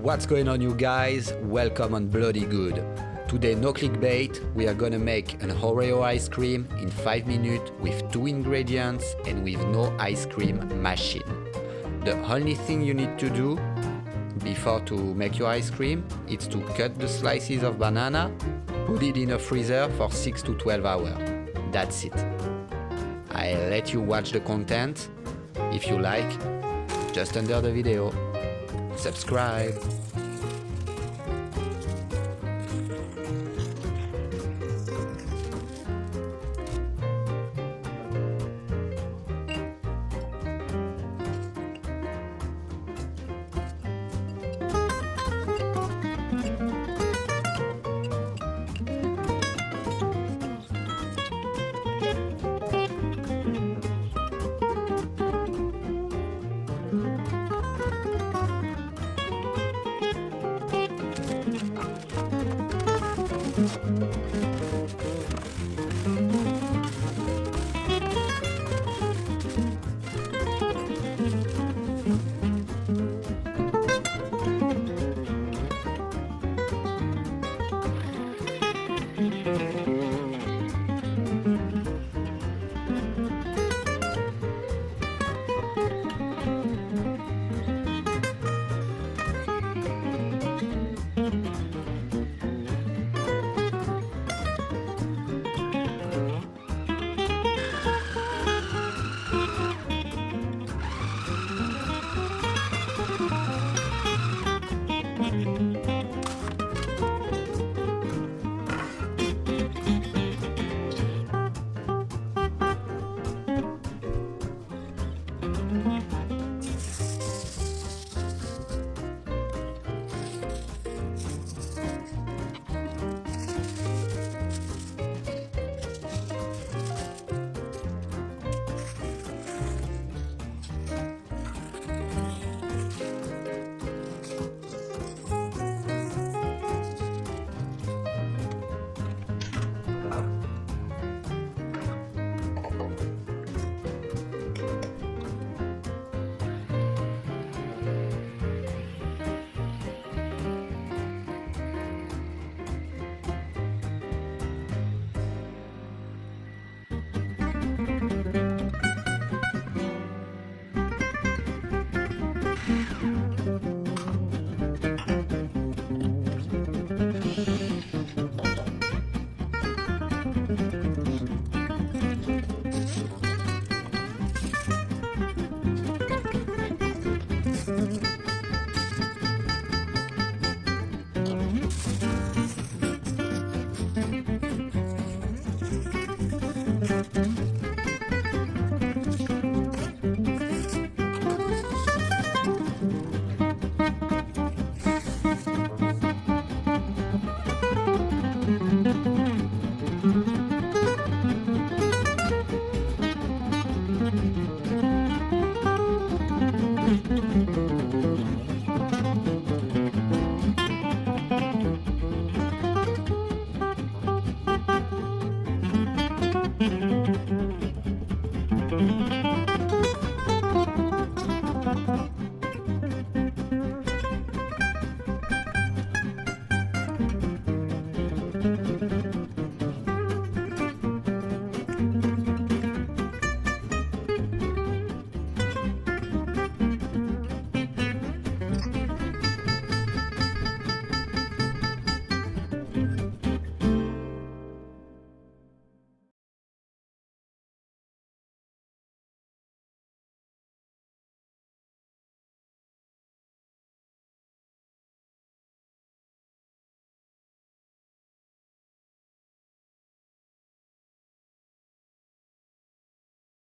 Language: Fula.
What's going on, you guys? Welcome on BloodyGood. Today, no clickbait, we are gonna make an Oreo ice cream in 5 minutes with 2 ingredients and with no ice cream machine. The only thing you need to do before to make your ice cream is to cut the slices of banana, put it in a freezer for 6 to 12 hours. That's it. I'll let you watch the content. If you like, just under the video. Subscribe.